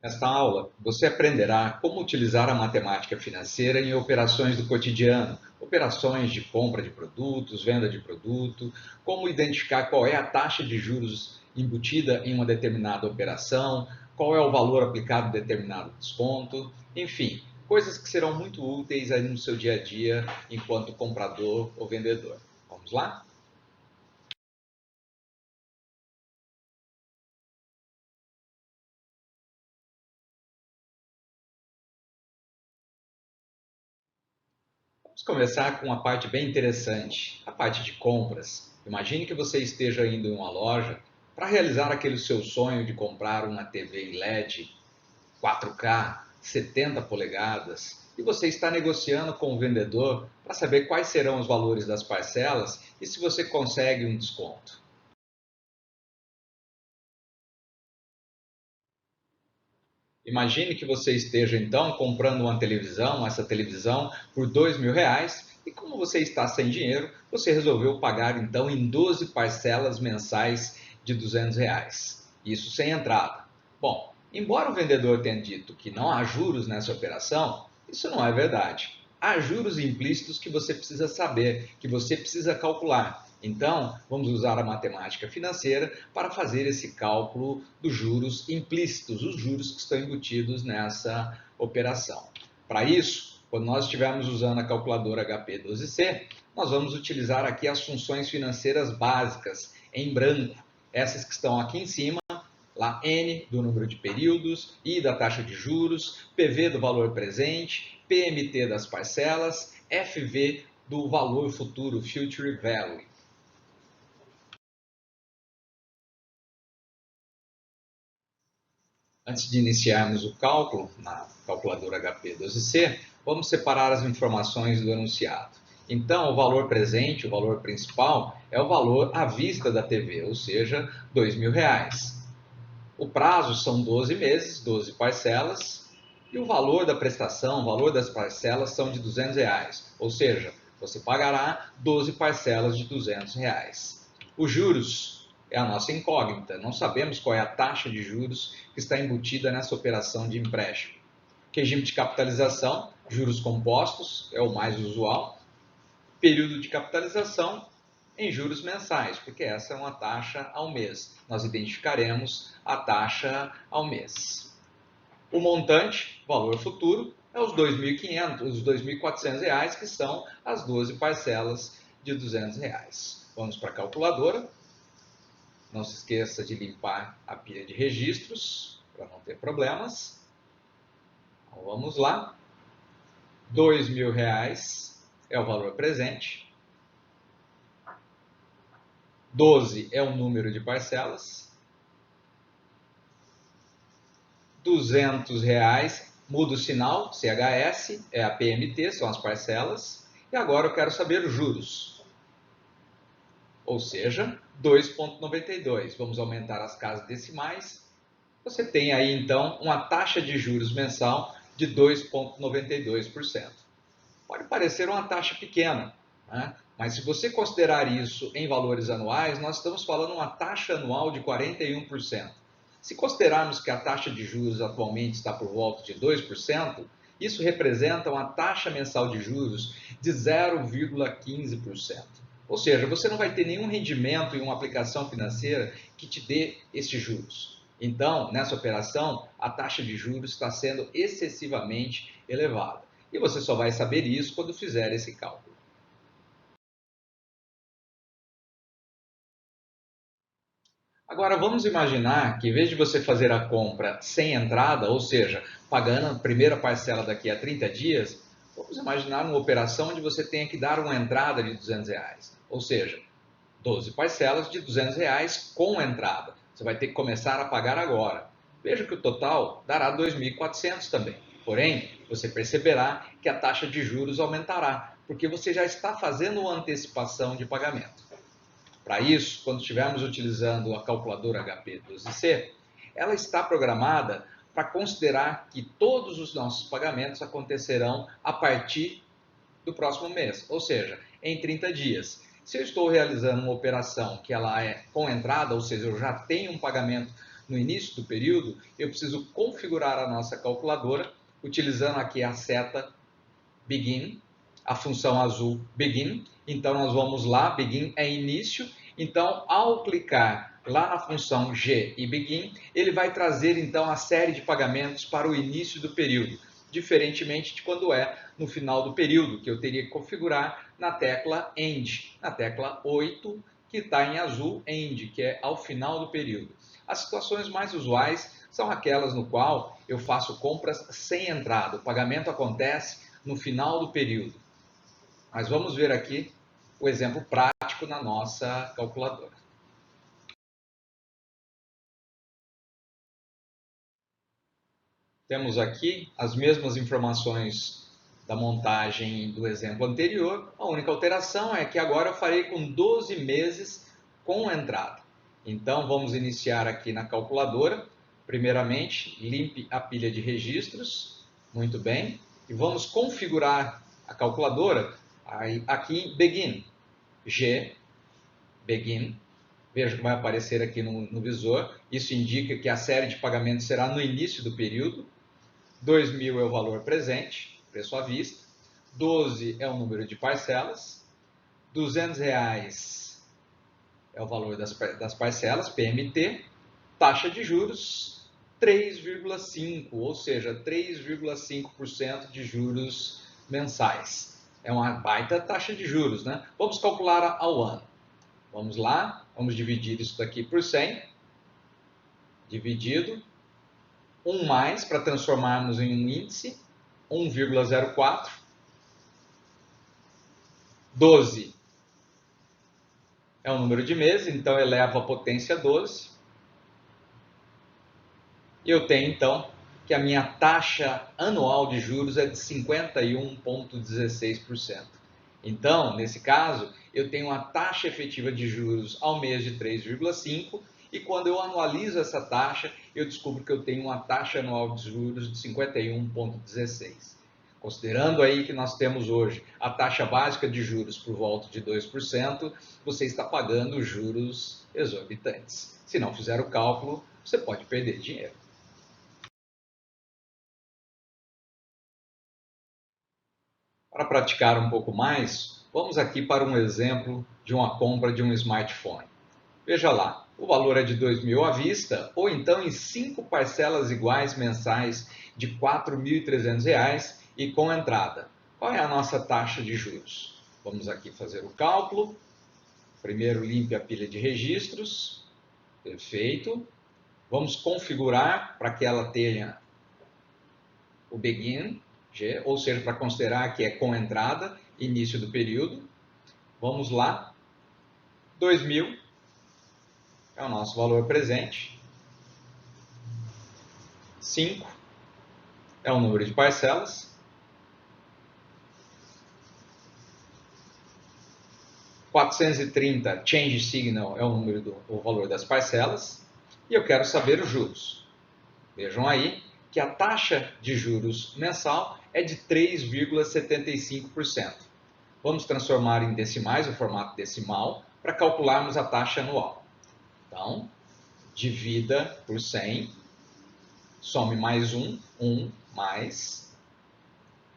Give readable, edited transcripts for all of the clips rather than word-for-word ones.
Nesta aula, você aprenderá como utilizar a matemática financeira em operações do cotidiano, operações de compra de produtos, venda de produto, como identificar qual é a taxa de juros embutida em uma determinada operação, qual é o valor aplicado a determinado desconto, enfim, coisas que serão muito úteis aí no seu dia a dia enquanto comprador ou vendedor. Vamos lá? Vamos começar com uma parte bem interessante, a parte de compras. Imagine que você esteja indo em uma loja para realizar aquele seu sonho de comprar uma TV LED 4K 70 polegadas e você está negociando com o vendedor para saber quais serão os valores das parcelas e se você consegue um desconto. Imagine que você esteja então comprando uma televisão, essa televisão por R$ 2.000 e como você está sem dinheiro, você resolveu pagar então em 12 parcelas mensais de R$ 200. Isso sem entrada. Bom, embora o vendedor tenha dito que não há juros nessa operação, isso não é verdade. Há juros implícitos que você precisa saber, que você precisa calcular. Então, vamos usar a matemática financeira para fazer esse cálculo dos juros implícitos, os juros que estão embutidos nessa operação. Para isso, quando nós estivermos usando a calculadora HP12C, nós vamos utilizar aqui as funções financeiras básicas em branco, essas que estão aqui em cima, lá N do número de períodos, I da taxa de juros, PV do valor presente, PMT das parcelas, FV do valor futuro, Future Value. Antes de iniciarmos o cálculo na calculadora HP12C, vamos separar as informações do enunciado. Então, o valor presente, o valor principal, é o valor à vista da TV, ou seja, R$ 2.000. O prazo são 12 meses, 12 parcelas, e o valor da prestação, o valor das parcelas são de R$ 200, ou seja, você pagará 12 parcelas de R$ 200. Os juros é a nossa incógnita, não sabemos qual é a taxa de juros que está embutida nessa operação de empréstimo. Regime de capitalização, juros compostos, é o mais usual. Período de capitalização em juros mensais, porque essa é uma taxa ao mês. Nós identificaremos a taxa ao mês. O montante, valor futuro, é os 2.500, os R$ 2.400, que são as 12 parcelas de R$ 200. Vamos para a calculadora. Não se esqueça de limpar a pilha de registros, para não ter problemas. Então, vamos lá. R$ 2.000 é o valor presente. 12 é o número de parcelas. R$ 200, muda o sinal, CHS, é a PMT, são as parcelas. E agora eu quero saber os juros. Ou seja, 2,92. Vamos aumentar as casas decimais. Você tem aí então uma taxa de juros mensal de 2,92%. Pode parecer uma taxa pequena, né? Mas se você considerar isso em valores anuais, nós estamos falando uma taxa anual de 41%. Se considerarmos que a taxa de juros atualmente está por volta de 2%, isso representa uma taxa mensal de juros de 0,15%. Ou seja, você não vai ter nenhum rendimento em uma aplicação financeira que te dê esses juros. Então, nessa operação, a taxa de juros está sendo excessivamente elevada. E você só vai saber isso quando fizer esse cálculo. Agora vamos imaginar que em vez de você fazer a compra sem entrada, ou seja, pagando a primeira parcela daqui a 30 dias, vamos imaginar uma operação onde você tenha que dar uma entrada de R$ 200. Ou seja, 12 parcelas de R$ 200 com entrada. Você vai ter que começar a pagar agora. Veja que o total dará 2.400 também. Porém, você perceberá que a taxa de juros aumentará, porque você já está fazendo uma antecipação de pagamento. Para isso, quando estivermos utilizando a calculadora HP12C, ela está programada para considerar que todos os nossos pagamentos acontecerão a partir do próximo mês, ou seja, em 30 dias. Se eu estou realizando uma operação que ela é com entrada, ou seja, eu já tenho um pagamento no início do período, eu preciso configurar a nossa calculadora utilizando aqui a seta Begin, a função azul Begin. Então, nós vamos lá, Begin é início. Então, ao clicar lá na função G e Begin, ele vai trazer então a série de pagamentos para o início do período, diferentemente de quando é no final do período, que eu teria que configurar na tecla End, na tecla 8, que está em azul, End, que é ao final do período. As situações mais usuais são aquelas no qual eu faço compras sem entrada, o pagamento acontece no final do período. Mas vamos ver aqui o exemplo prático na nossa calculadora. Temos aqui as mesmas informações da montagem do exemplo anterior. A única alteração é que agora eu farei com 12 meses com entrada. Então, vamos iniciar aqui na calculadora. Primeiramente, limpe a pilha de registros. Muito bem. E vamos configurar a calculadora aqui em Begin. G, Begin. Veja que vai aparecer aqui no visor. Isso indica que a série de pagamentos será no início do período. 2.000 é o valor presente, preço à vista. 12 é o número de parcelas. R$200 é o valor das parcelas, PMT. Taxa de juros, 3,5%, ou seja, 3,5% de juros mensais. É uma baita taxa de juros, né? Vamos calcular ao ano. Vamos lá, vamos dividir isso daqui por 100. Dividido. 1 mais, para transformarmos em um índice, 1,04. 12 é o número de meses, então eleva a potência 12. E eu tenho, então, que a minha taxa anual de juros é de 51,16%. Então, nesse caso, eu tenho uma taxa efetiva de juros ao mês de 3,5%, e quando eu anualizo essa taxa, eu descubro que eu tenho uma taxa anual de juros de 51,16%. Considerando aí que nós temos hoje a taxa básica de juros por volta de 2%, você está pagando juros exorbitantes. Se não fizer o cálculo, você pode perder dinheiro. Para praticar um pouco mais, vamos aqui para um exemplo de uma compra de um smartphone. Veja lá, o valor é de R$2.000 à vista, ou então em 5 parcelas iguais mensais de R$4.300 e com entrada. Qual é a nossa taxa de juros? Vamos aqui fazer o cálculo. Primeiro, limpe a pilha de registros. Perfeito. Vamos configurar para que ela tenha o Begin, ou seja, para considerar que é com entrada, início do período. Vamos lá. 2.000 é o nosso valor presente. 5 é o número de parcelas. 430, change signal, é o valor das parcelas. E eu quero saber os juros. Vejam aí que a taxa de juros mensal é de 3,75%. Vamos transformar em decimais, o formato decimal, para calcularmos a taxa anual. Então, divida por 100, some mais 1, 1 mais.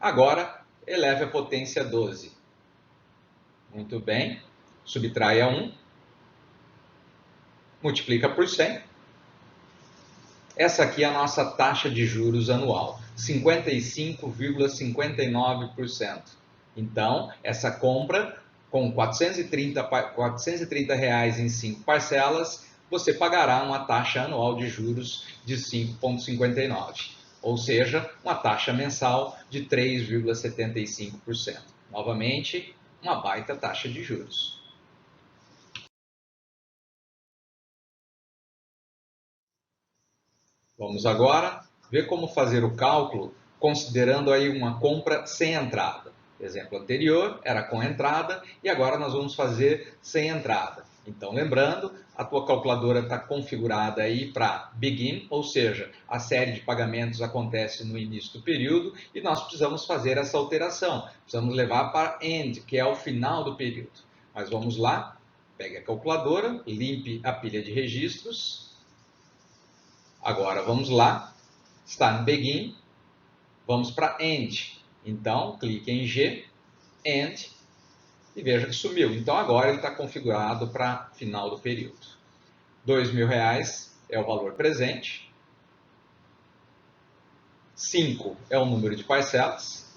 Agora, eleve a potência 12. Muito bem, subtrai a 1, multiplica por 100. Essa aqui é a nossa taxa de juros anual, 55,59%. Então, essa compra com R$430 em 5 parcelas, você pagará uma taxa anual de juros de 5,59%, ou seja, uma taxa mensal de 3,75%. Novamente, uma baita taxa de juros. Vamos agora ver como fazer o cálculo considerando aí uma compra sem entrada. O exemplo anterior era com entrada e agora nós vamos fazer sem entrada. Então, lembrando, a tua calculadora está configurada aí para Begin, ou seja, a série de pagamentos acontece no início do período e nós precisamos fazer essa alteração. Precisamos levar para End, que é o final do período. Mas vamos lá, pegue a calculadora, limpe a pilha de registros. Agora vamos lá, está no Begin, vamos para End. Então, clique em G, End, e veja que sumiu. Então agora ele está configurado para final do período. R$ 2.000 é o valor presente, 5 é o número de parcelas,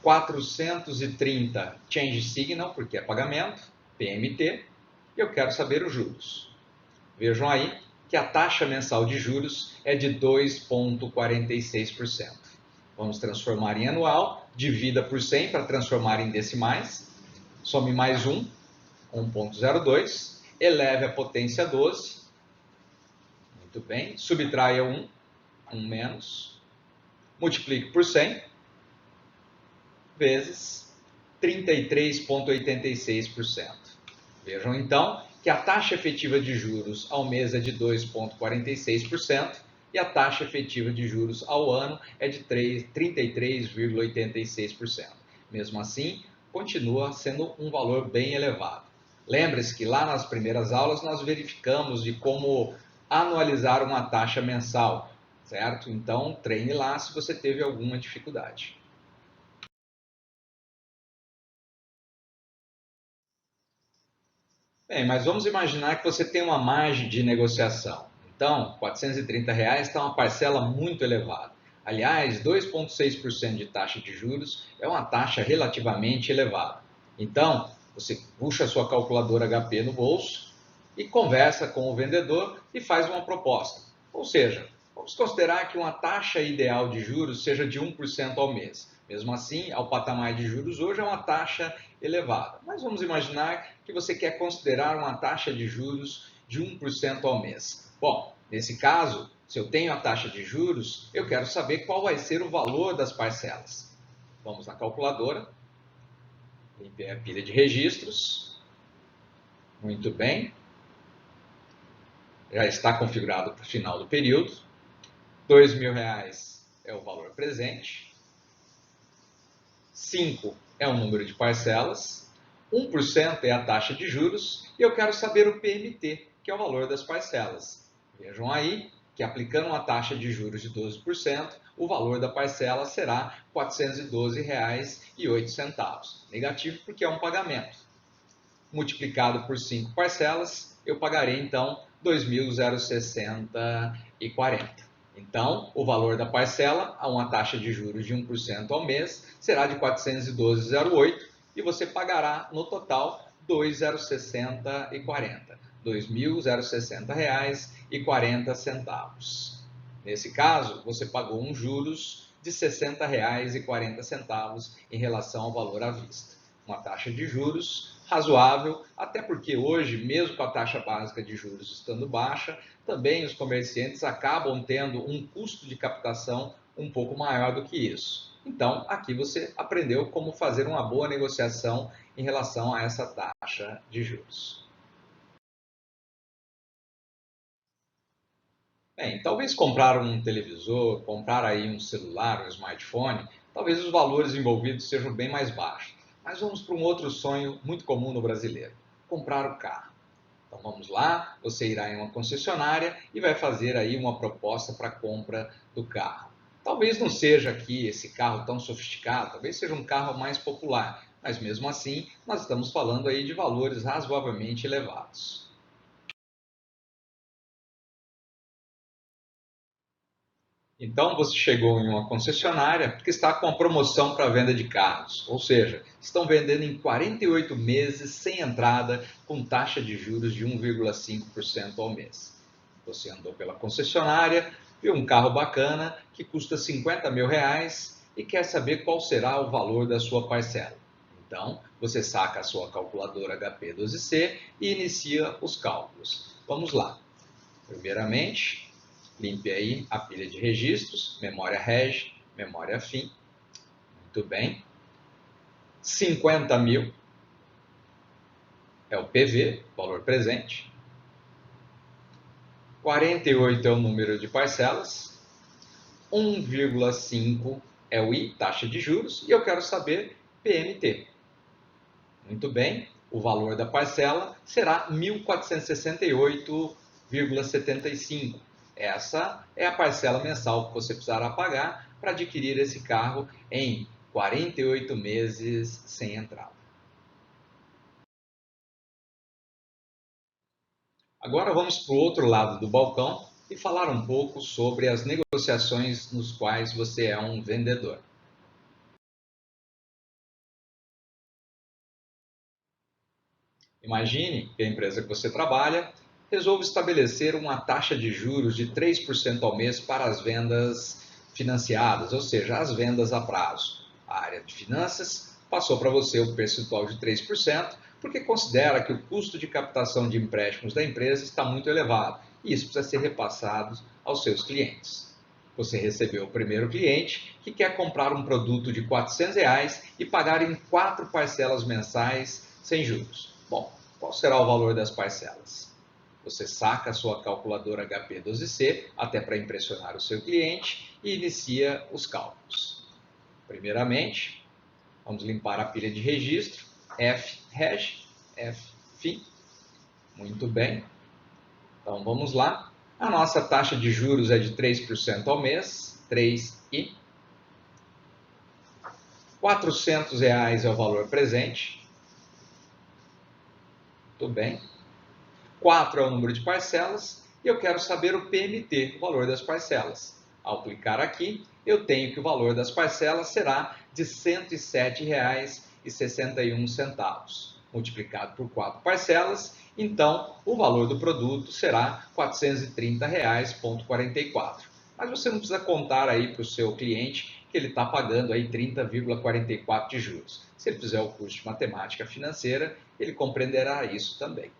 430 Change Signal, porque é pagamento, PMT, e eu quero saber os juros. Vejam aí que a taxa mensal de juros é de 2,46%. Vamos transformar em anual, divida por 100 para transformar em decimais, some mais 1,02, eleve a potência a 12, muito bem, subtraia 1 menos, multiplique por 100, vezes 33,86%. Vejam então que a taxa efetiva de juros ao mês é de 2,46% e a taxa efetiva de juros ao ano é de 33,86%. Mesmo assim, continua sendo um valor bem elevado. Lembre-se que lá nas primeiras aulas nós verificamos de como anualizar uma taxa mensal, certo? Então, treine lá se você teve alguma dificuldade. Bem, mas vamos imaginar que você tem uma margem de negociação. Então, R$ 430 está uma parcela muito elevada. Aliás, 2,6% de taxa de juros é uma taxa relativamente elevada. Então, você puxa a sua calculadora HP no bolso e conversa com o vendedor e faz uma proposta. Ou seja, vamos considerar que uma taxa ideal de juros seja de 1% ao mês. Mesmo assim, ao patamar de juros hoje é uma taxa elevada. Mas vamos imaginar que você quer considerar uma taxa de juros de 1% ao mês. Bom, nesse caso, se eu tenho a taxa de juros, eu quero saber qual vai ser o valor das parcelas. Vamos na calculadora, limpei a pilha de registros, muito bem, já está configurado para o final do período, R$ 2.000 é o valor presente, 5 é o número de parcelas, 1% é a taxa de juros e eu quero saber o PMT, que é o valor das parcelas. Vejam aí que aplicando uma taxa de juros de 12%, o valor da parcela será R$ 412,08. Negativo porque é um pagamento. Multiplicado por 5 parcelas, eu pagarei então R$ 2.060,40. Então, o valor da parcela a uma taxa de juros de 1% ao mês será de R$ 412,08 e você pagará no total R$ 2.060,40. R$ 2.060,40. Nesse caso, você pagou um juros de R$ 60,40 em relação ao valor à vista. Uma taxa de juros razoável, até porque hoje, mesmo com a taxa básica de juros estando baixa, também os comerciantes acabam tendo um custo de captação um pouco maior do que isso. Então, aqui você aprendeu como fazer uma boa negociação em relação a essa taxa de juros. Bem, talvez comprar um televisor, comprar aí um celular, um smartphone, talvez os valores envolvidos sejam bem mais baixos. Mas vamos para um outro sonho muito comum no brasileiro: comprar o carro. Então vamos lá, você irá em uma concessionária e vai fazer aí uma proposta para a compra do carro. Talvez não seja aqui esse carro tão sofisticado, talvez seja um carro mais popular, mas mesmo assim nós estamos falando aí de valores razoavelmente elevados. Então você chegou em uma concessionária que está com a promoção para venda de carros, ou seja, estão vendendo em 48 meses sem entrada com taxa de juros de 1,5% ao mês. Você andou pela concessionária, viu um carro bacana que custa R$ 50.000 e quer saber qual será o valor da sua parcela. Então, você saca a sua calculadora HP12C e inicia os cálculos. Vamos lá. Primeiramente, limpe aí a pilha de registros, memória reg, memória fim. Muito bem. 50.000 é o PV, valor presente. 48 é o número de parcelas. 1,5 é o I, taxa de juros. E eu quero saber PMT. Muito bem. O valor da parcela será R$ 1.468,40. 4.104,75. Essa é a parcela mensal que você precisará pagar para adquirir esse carro em 48 meses sem entrada. Agora vamos para o outro lado do balcão e falar um pouco sobre as negociações nos quais você é um vendedor. Imagine que a empresa que você trabalha resolve estabelecer uma taxa de juros de 3% ao mês para as vendas financiadas, ou seja, as vendas a prazo. A área de finanças passou para você o percentual de 3%, porque considera que o custo de captação de empréstimos da empresa está muito elevado e isso precisa ser repassado aos seus clientes. Você recebeu o primeiro cliente que quer comprar um produto de R$ 400 e pagar em 4 parcelas mensais sem juros. Bom, qual será o valor das parcelas? Você saca a sua calculadora HP12C, até para impressionar o seu cliente, e inicia os cálculos. Primeiramente, vamos limpar a pilha de registro, FREG, FFIN. Muito bem. Então vamos lá. A nossa taxa de juros é de 3% ao mês, 3 e R$ 400 é o valor presente. Muito bem. 4 é o número de parcelas e eu quero saber o PMT, o valor das parcelas. Ao clicar aqui, eu tenho que o valor das parcelas será de R$ 107,61. Multiplicado por 4 parcelas, então o valor do produto será R$ 430,44. Mas você não precisa contar aí para o seu cliente que ele está pagando aí 30,44 de juros. Se ele fizer o curso de matemática financeira, ele compreenderá isso também.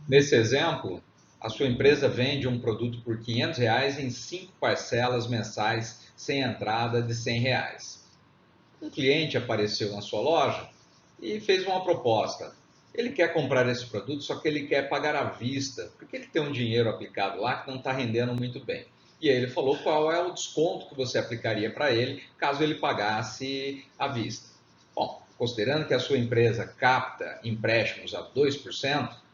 Nesse exemplo, a sua empresa vende um produto por R$ 500 em 5 parcelas mensais sem entrada de R$ 100. Um cliente apareceu na sua loja e fez uma proposta. Ele quer comprar esse produto, só que ele quer pagar à vista, porque ele tem um dinheiro aplicado lá que não está rendendo muito bem. E aí ele falou qual é o desconto que você aplicaria para ele caso ele pagasse à vista. Bom, considerando que a sua empresa capta empréstimos a 2%,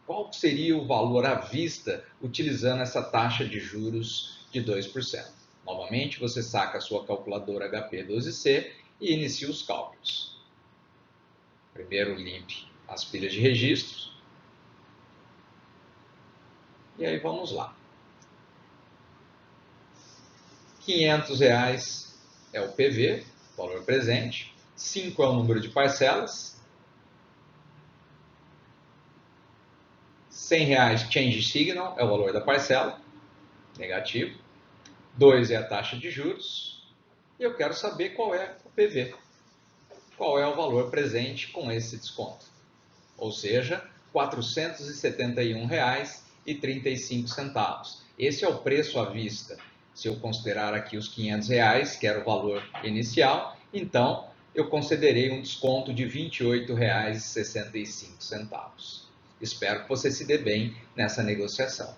qual seria o valor à vista utilizando essa taxa de juros de 2%? Novamente, você saca a sua calculadora HP12C e inicia os cálculos. Primeiro, limpe as pilhas de registros. E aí vamos lá. R$ 500 é o PV, valor presente. 5 é o número de parcelas. R$ 100 change signal é o valor da parcela, negativo. 2 é a taxa de juros. E eu quero saber qual é o PV. Qual é o valor presente com esse desconto? Ou seja, R$ 471,35. Esse é o preço à vista. Se eu considerar aqui os R$ 500, que era o valor inicial, então eu considerei um desconto de R$ 28,65. Espero que você se dê bem nessa negociação.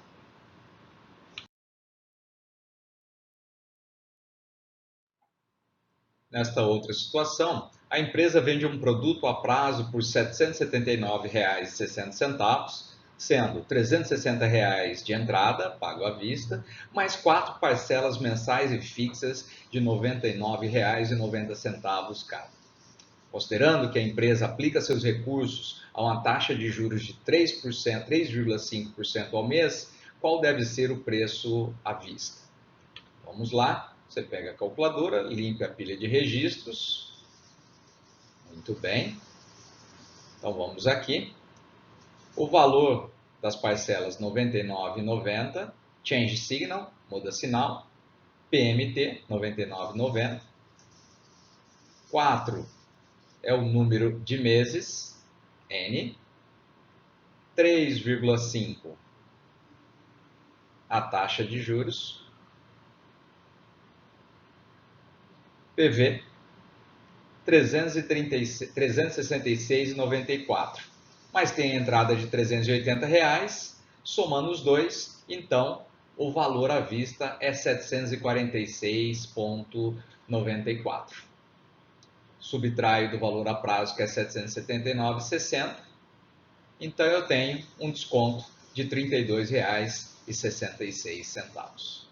Nesta outra situação, a empresa vende um produto a prazo por R$ 779,60, sendo R$ 360 de entrada, pago à vista, mais 4 parcelas mensais e fixas de R$ 99,90 cada. Considerando que a empresa aplica seus recursos a uma taxa de juros de 3%, 3,5% ao mês, qual deve ser o preço à vista? Vamos lá. Você pega a calculadora, limpa a pilha de registros. Muito bem. Então vamos aqui. O valor das parcelas R$ 99,90, change signal, muda sinal, PMT 99,90. 4 é o número de meses, N. 3,5 a taxa de juros, PV 366,94. Mas tem a entrada de R$ 380, somando os dois, então o valor à vista é R$ 746,94. subtraio do valor a prazo, que é R$ 779,60, então eu tenho um desconto de R$ 32,66.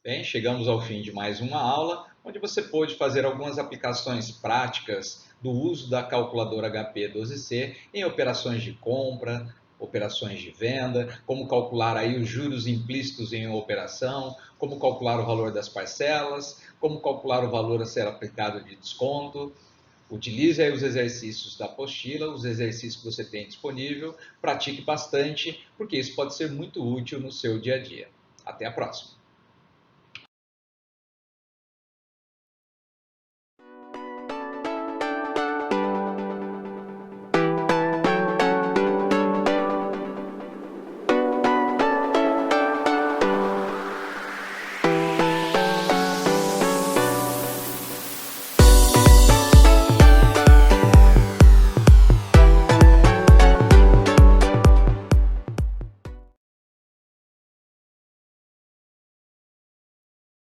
Bem, chegamos ao fim de mais uma aula, onde você pôde fazer algumas aplicações práticas do uso da calculadora HP 12C em operações de compra, operações de venda, como calcular aí os juros implícitos em uma operação, como calcular o valor das parcelas, como calcular o valor a ser aplicado de desconto. Utilize aí os exercícios da apostila, os exercícios que você tem disponível, pratique bastante, porque isso pode ser muito útil no seu dia a dia. Até a próxima!